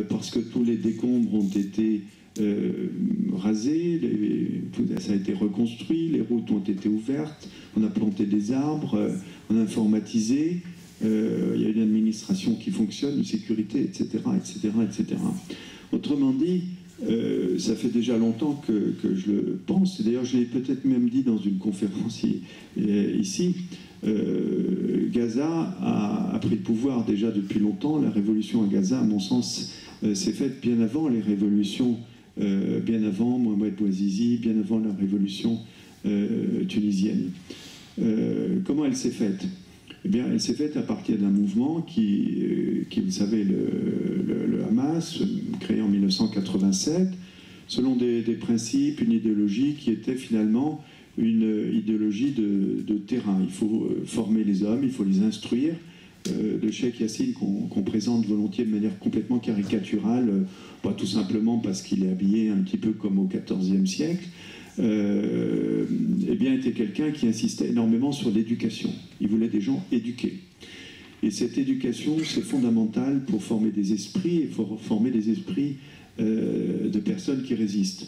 parce que tous les décombres ont été rasés, ça a été reconstruit, les routes ont été ouvertes, on a planté des arbres, on a informatisé, il y a une administration qui fonctionne, une sécurité, etc., etc., etc. Autrement dit, ça fait déjà longtemps que je le pense, et d'ailleurs je l'ai peut-être même dit dans une conférence ici, Gaza a pris le pouvoir déjà depuis longtemps. La révolution à Gaza, à mon sens, s'est faite bien avant les révolutions, bien avant Mohamed Bouazizi, bien avant la révolution tunisienne. Comment elle s'est faite? Eh bien, elle s'est faite à partir d'un mouvement qui, vous savez, le Hamas, créé en 1987, selon des principes, une idéologie qui était finalement une idéologie de terrain. Il faut former les hommes, il faut les instruire. Le Cheikh Yassine, qu'on présente volontiers de manière complètement caricaturale, pas tout simplement parce qu'il est habillé un petit peu comme au XIVe siècle, eh bien, était quelqu'un qui insistait énormément sur l'éducation. Il voulait des gens éduqués. Et cette éducation, c'est fondamental pour former des esprits, et pour former des esprits de personnes qui résistent.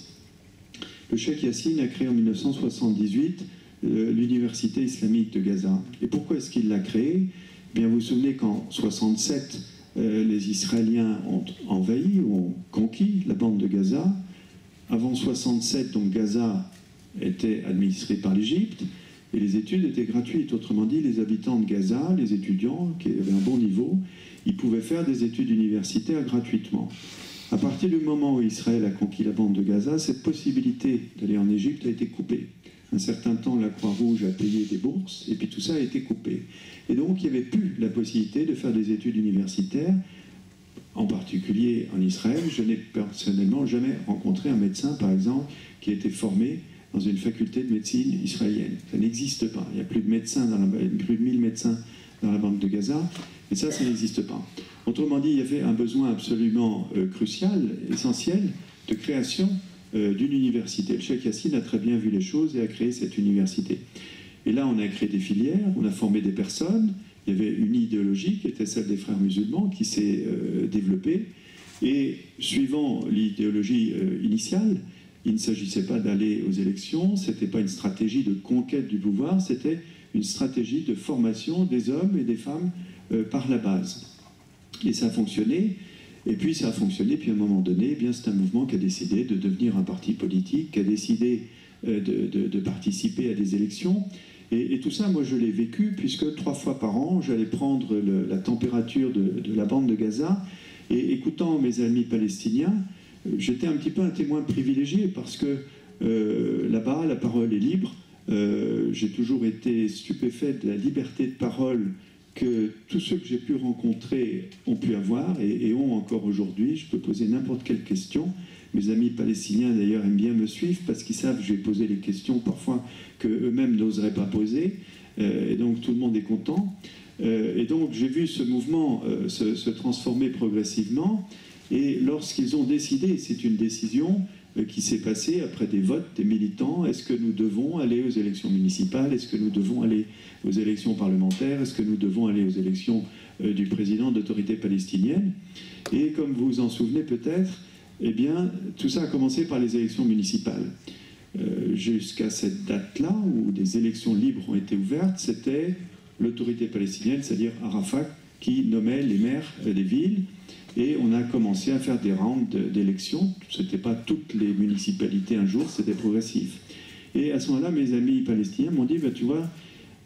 Le Cheikh Yassine a créé en 1978 l'université islamique de Gaza. Et pourquoi est-ce qu'il l'a créée? Eh bien, vous vous souvenez qu'en 1967, les Israéliens ont envahi, ont conquis la bande de Gaza. Avant 1967, donc Gaza était administrée par l'Égypte et les études étaient gratuites. Autrement dit, les habitants de Gaza, les étudiants qui avaient un bon niveau, ils pouvaient faire des études universitaires gratuitement. À partir du moment où Israël a conquis la bande de Gaza, cette possibilité d'aller en Égypte a été coupée. Un certain temps, la Croix-Rouge a payé des bourses, et puis tout ça a été coupé. Et donc, il n'y avait plus la possibilité de faire des études universitaires, en particulier en Israël. Je n'ai personnellement jamais rencontré un médecin, par exemple, qui a été formé dans une faculté de médecine israélienne. Ça n'existe pas. Il n'y a plus de médecins, plus de 1000 médecins dans la bande de Gaza, et ça n'existe pas. Autrement dit, il y avait un besoin absolument crucial, essentiel, de création d'une université. Le Cheikh Yassine a très bien vu les choses et a créé cette université. Et là, on a créé des filières, on a formé des personnes, il y avait une idéologie qui était celle des frères musulmans qui s'est développée, et suivant l'idéologie initiale, il ne s'agissait pas d'aller aux élections, ce n'était pas une stratégie de conquête du pouvoir, c'était une stratégie de formation des hommes et des femmes par la base. Et ça a fonctionné, et puis ça a fonctionné, puis à un moment donné, eh bien c'est un mouvement qui a décidé de devenir un parti politique, qui a décidé de participer à des élections, et tout ça, moi je l'ai vécu, puisque 3 fois par an, j'allais prendre la température de la bande de Gaza, et écoutant mes amis palestiniens, j'étais un petit peu un témoin privilégié, parce que là-bas, la parole est libre. J'ai toujours été stupéfait de la liberté de parole que tous ceux que j'ai pu rencontrer ont pu avoir et ont encore aujourd'hui. Je peux poser n'importe quelle question. Mes amis palestiniens d'ailleurs aiment bien me suivre parce qu'ils savent que je vais poser les questions parfois qu'eux-mêmes n'oseraient pas poser. Et donc tout le monde est content. Et donc j'ai vu ce mouvement se transformer progressivement. Et lorsqu'ils ont décidé, c'est une décision qui s'est passée après des votes des militants, est-ce que nous devons aller aux élections municipales, est-ce que nous devons aller aux élections parlementaires, est-ce que nous devons aller aux élections du président d'autorité palestinienne? Et comme vous vous en souvenez peut-être, eh bien, tout ça a commencé par les élections municipales. Jusqu'à cette date-là, où des élections libres ont été ouvertes, c'était l'autorité palestinienne, c'est-à-dire Arafat, qui nommait les maires des villes. Et on a commencé à faire des rounds d'élections. Ce n'était pas toutes les municipalités un jour, c'était progressif. Et à ce moment-là, mes amis palestiniens m'ont dit, bah, tu vois,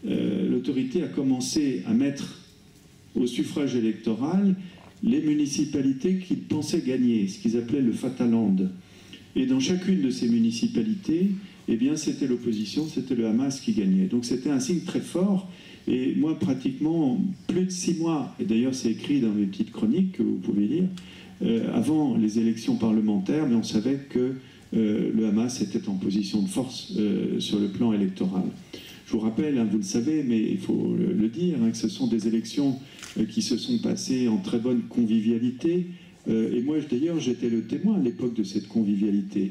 l'autorité a commencé à mettre au suffrage électoral les municipalités qu'ils pensaient gagner, ce qu'ils appelaient le Fataland. Et dans chacune de ces municipalités, eh bien, c'était l'opposition, c'était le Hamas qui gagnait. Donc c'était un signe très fort. Et moi, pratiquement plus de 6 mois, et d'ailleurs c'est écrit dans mes petites chroniques que vous pouvez lire, avant les élections parlementaires, mais on savait que le Hamas était en position de force sur le plan électoral. Je vous rappelle, hein, vous le savez, mais il faut le dire, hein, que ce sont des élections qui se sont passées en très bonne convivialité. Et moi, d'ailleurs, j'étais le témoin à l'époque de cette convivialité.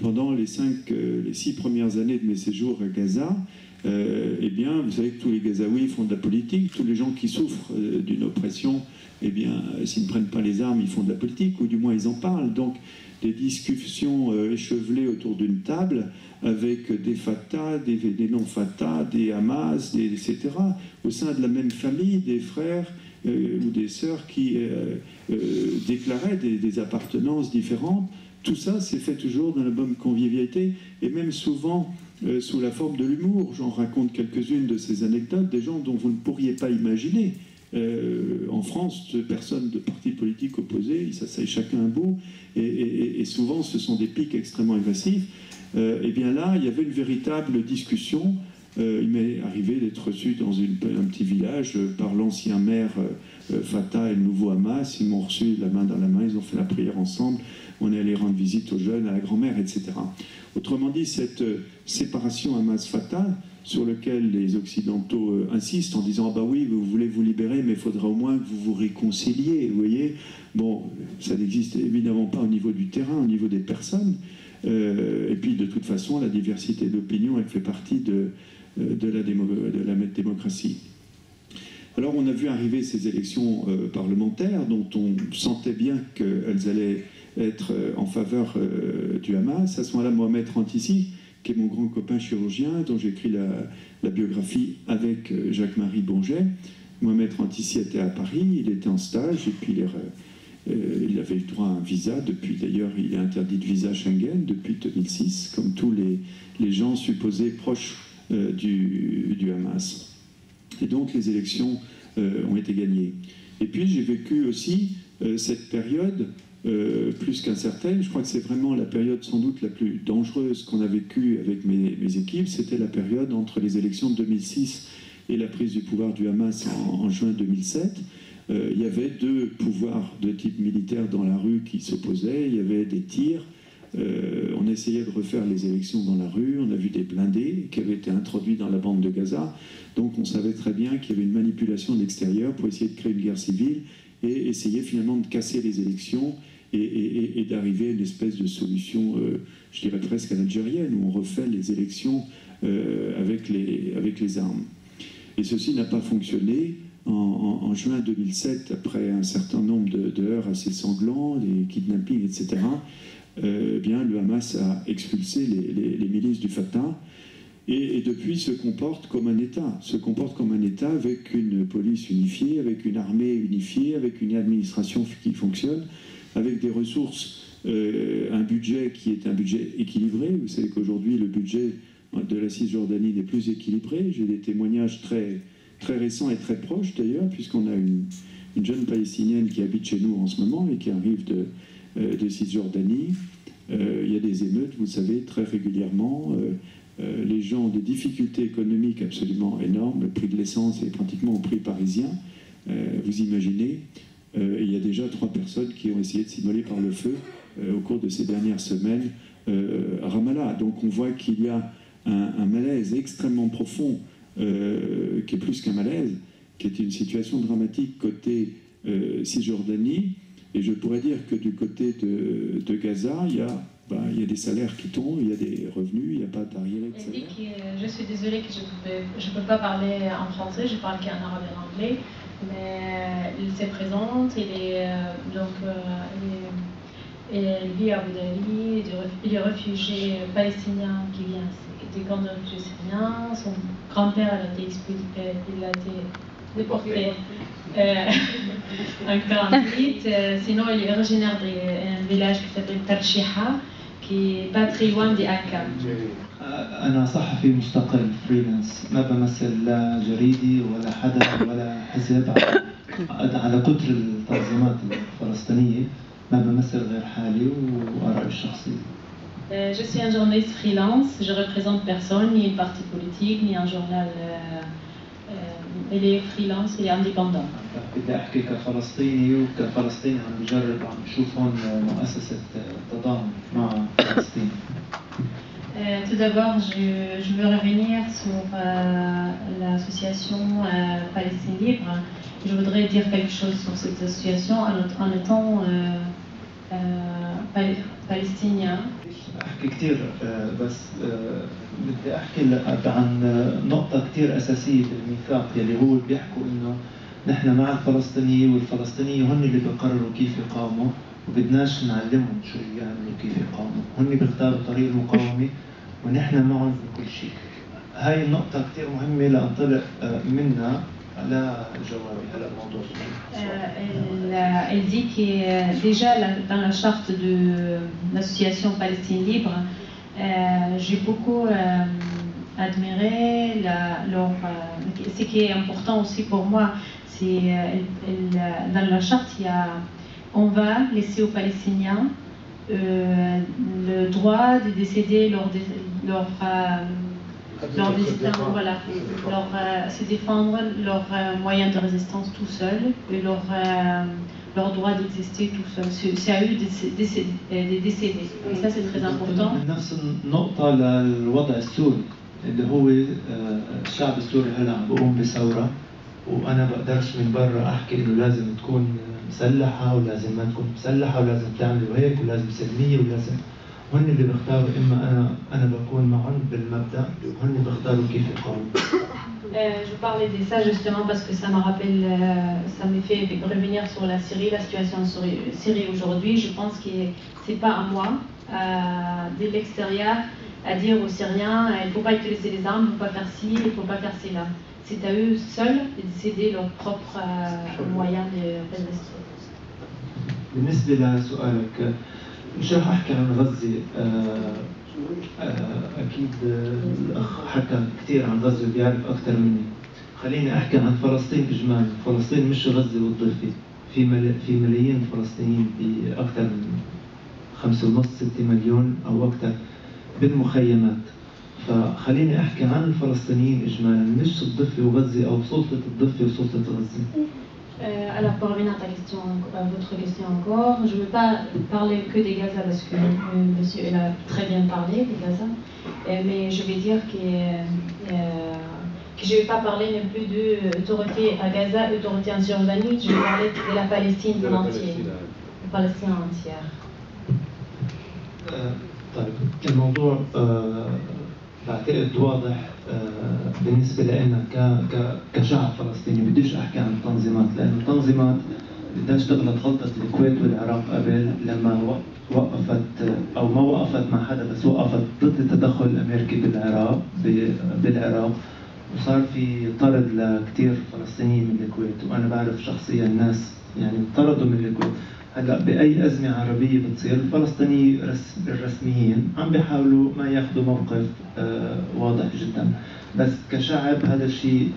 Pendant les 6 premières années de mes séjours à Gaza, eh bien, vous savez que tous les Gazaouis font de la politique, tous les gens qui souffrent d'une oppression, eh bien, s'ils ne prennent pas les armes, ils font de la politique, ou du moins ils en parlent. Donc, des discussions échevelées autour d'une table, avec des Fatah, des non-Fatah, des Hamas, etc., au sein de la même famille, des frères ou des sœurs qui déclaraient des appartenances différentes. Tout ça, c'est fait toujours dans la bonne convivialité, et même souvent sous la forme de l'humour. J'en raconte quelques-unes de ces anecdotes, des gens dont vous ne pourriez pas imaginer. En France, personne de parti politique opposé, ils s'asseyent chacun un bout, et souvent ce sont des pics extrêmement évasifs. Et bien là, il y avait une véritable discussion. Il m'est arrivé d'être reçu dans un petit village par l'ancien maire Fatah et le nouveau Hamas. Ils m'ont reçu la main dans la main, ils ont fait la prière ensemble. On est allé rendre visite aux jeunes, à la grand-mère, etc. Autrement dit, cette séparation Hamas-Fatah, sur lequel les Occidentaux insistent en disant « bah oui, vous voulez vous libérer, mais il faudra au moins que vous vous réconciliez », vous voyez. Bon, ça n'existe évidemment pas au niveau du terrain, au niveau des personnes. Et puis, de toute façon, la diversité d'opinion, elle fait partie de la démocratie. Alors, on a vu arriver ces élections parlementaires, dont on sentait bien qu'elles allaient être en faveur du Hamas. À ce moment-là, Mohamed Rantissi, qui est mon grand copain chirurgien, dont j'ai écrit la biographie avec Jacques-Marie Bonget. Mohamed Rantissi était à Paris, il était en stage, et puis il avait eu droit à un visa. Depuis, d'ailleurs, il est interdit de visa Schengen depuis 2006, comme tous les gens supposés proches du Hamas. Et donc, les élections ont été gagnées. Et puis, j'ai vécu aussi cette période plus qu'incertaine. Je crois que c'est vraiment la période sans doute la plus dangereuse qu'on a vécue avec mes équipes. C'était la période entre les élections de 2006 et la prise du pouvoir du Hamas en juin 2007. Il y avait deux pouvoirs de type militaire dans la rue qui s'opposaient. Il y avait des tirs. On essayait de refaire les élections dans la rue. On a vu des blindés qui avaient été introduits dans la bande de Gaza. Donc on savait très bien qu'il y avait une manipulation de l'extérieur pour essayer de créer une guerre civile et essayer finalement de casser les élections et d'arriver à une espèce de solution, je dirais presque à l'algérienne, où on refait les élections avec les armes. Et ceci n'a pas fonctionné. En juin 2007, après un certain nombre de heurts assez sanglants, des kidnappings, etc., bien, le Hamas a expulsé les milices du Fatah et depuis se comporte comme un État, avec une police unifiée, avec une armée unifiée, avec une administration qui fonctionne, avec des ressources, un budget qui est un budget équilibré. Vous savez qu'aujourd'hui, le budget de la Cisjordanie n'est plus équilibré. J'ai des témoignages très récents et très proches d'ailleurs, puisqu'on a une jeune Palestinienne qui habite chez nous en ce moment et qui arrive de Cisjordanie. Il y a des émeutes, vous savez, très régulièrement. Les gens ont des difficultés économiques absolument énormes. Le prix de l'essence est pratiquement au prix parisien, vous imaginez. Il y a déjà 3 personnes qui ont essayé de s'immoler par le feu au cours de ces dernières semaines à Ramallah. Donc on voit qu'il y a un malaise extrêmement profond, qui est plus qu'un malaise, qui est une situation dramatique côté Cisjordanie. Et je pourrais dire que du côté de Gaza, il y a des salaires qui tombent, il y a des revenus, il n'y a pas d'arriéré de salaire. Je suis désolée que je ne peux pas parler en français, je parle qu'en arabe et en anglais, mais il se présente, il vit à Abu Dhabi, il est réfugié palestinien qui vient des camps de réfugiés syriens, son grand-père a été déporté en 48. Sinon, il est originaire d'un village qui s'appelle Tarshiha, qui n'est pas très loin d'Aka. أنا صحفي مستقل فريلانس ما بمثل لا جريدي ولا حدا ولا حزب على كتر التنظيمات الفلسطينية ما بمثل غير حالي وآرائي الشخصية. Je suis un journaliste freelance, je ne représente personne, ni un parti politique, ni un journal. Il est freelance, il est indépendant. بدي أحكي كفلسطيني وكفلسطيني عم بجرب عم بشوف هون مؤسسة تضامن مع فلسطين. Tout d'abord, je veux revenir sur l'association Palestine Libre. Je voudrais dire quelque chose sur cette association en étant palestinien أحكي كثير بس بدي أحكي عن نقطة كثير أساسية بالميثاق يلي هو بيحكوا إنه نحن مع الفلسطينية والفلسطينية هن اللي بيقرروا كيف يقاوموا وبدناش نعلمهم شو يعملوا كيف يقاوموا، هن بيختاروا طريق المقاومة ونحن معهم في كل شيء. هاي النقطة كثير مهمة لأنطلق منها على جوابي على الموضوع. Elle dit que déjà dans la charte de l'association Palestine Libre, j'ai beaucoup admiré ce qui est important aussi pour moi, c'est dans la charte il y a on va laisser aux Palestiniens le droit de décider leur destin, voilà, se défendre, leurs moyens de résistance tout seul et leur droit d'exister tout seul. C'est à eux de décéder. Et ça c'est très important. نفس النقطة للوضع السوري اللي هو الشعب السوري هلا عم بيقوم بثورة وأنا بقدرش من برا أحكي إنه لازم تكون مسلحة ولازم ما تكون مسلحة ولازم تعملوا هيك ولازم سلمية ولازم هن اللي بيختاروا إما أنا بكون معهم بالمبدأ وهن بيختاروا كيف يقاوموا. Je parlais de ça justement parce que ça me rappelle, ça me fait revenir sur la Syrie, la situation en Syrie aujourd'hui. Je pense que c'est pas à moi, de l'extérieur, à dire aux Syriens, il ne faut pas utiliser les armes, il ne faut pas faire ci, il ne faut pas faire cela. C'est à eux seuls de décider leurs propres moyens de résister. بالنسبة لسؤالك مش رح أحكي عن غزة أكيد الأخ حكى كثير عن غزة وبيعرف أكثر مني. خليني أحكي عن فلسطين إجمالا. فلسطين مش غزة والضفة، في ملايين فلسطينيين بأكثر من 5.5-6 مليون أو أكثر بالمخيمات. فخليني أحكي عن الفلسطينيين إجمالا مش الضفة وغزة أو سلطة الضفة وسلطة غزة. Alors pour revenir à votre question encore, je ne veux pas parler que des Gaza parce que monsieur il a très bien parlé des Gaza, mais je vais dire que je ne vais pas parler non plus d'autorité à Gaza, autorité en Cisjordanie, je vais parler de la Palestine entière, la Palestine entière. طيب الموضوع بعتقد واضح بالنسبة لنا كشعب فلسطيني. بديش أحكي عن التنظيمات لأن التنظيمات بدهاش تغلط غلطة الكويت والعراق قبل لما وقفت أو ما وقفت مع حدا بس وقفت ضد التدخل الأمريكي بالعراق وصار في طرد لكثير فلسطينيين من الكويت وأنا بعرف شخصيا ناس يعني طردوا من الكويت. هلا بأي أزمة عربية بتصير الفلسطينيين الرسميين عم بيحاولوا ما ياخذوا موقف واضح جدا بس كشعب هذا الشيء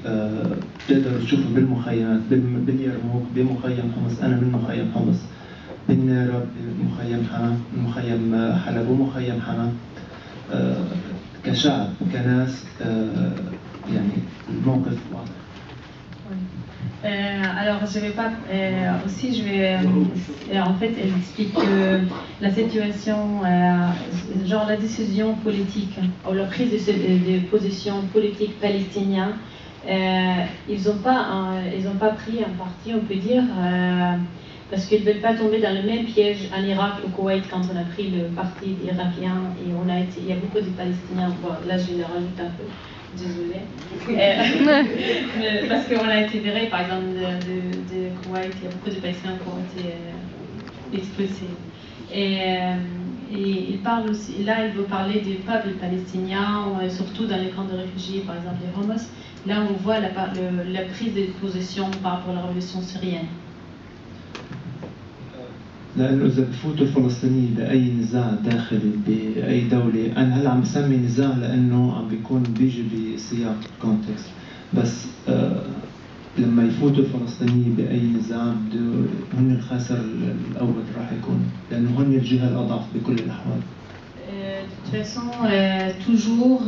بتقدروا تشوفوا بالمخيمات باليرموك بمخيم حمص. أنا من مخيم حمص، بالنارب بمخيم حلب ومخيم حما. كشعب كناس يعني الموقف واضح. Alors, je vais pas. Aussi, je vais. En fait, elle explique que la situation, genre la décision politique, ou la prise de position politique palestinien, ils n'ont pas pris un parti, on peut dire, parce qu'ils ne veulent pas tomber dans le même piège en Irak, au Koweït, quand on a pris le parti irakien et il y a beaucoup de Palestiniens. Bon, là, je le rajoute un peu. Désolée. Parce qu'on a été viré, par exemple, de Koweït, il y a beaucoup de Palestiniens qui ont été expulsés. Et il parle aussi, là, il veut parler du peuple palestinien, surtout dans les camps de réfugiés, par exemple les Hamas. Là, on voit la prise de position par rapport à la révolution syrienne. لأنه إذا بفوتوا الفلسطينيين بأي نزاع داخلي بأي دولة، أنا هلا عم بسمي نزاع لأنه عم بيكون بيجي بسياق كونتكست، بس لما يفوتوا الفلسطينيين بأي نزاع هن الخاسر الأول راح يكون، لأنه هن الجهة الأضعف بكل الأحوال. De toute façon, toujours,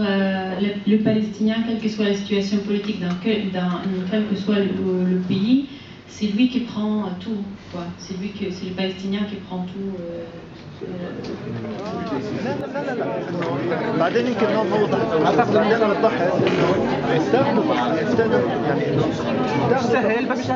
le Palestinien, quelle que soit la situation politique dans quel que soit le pays, c'est lui qui prend tout, quoi. C'est le Palestinien qui prend tout. بعدين يمكن نوضح اعتقد ان انا وضحت انه يستخدموا يعني انه سهل بس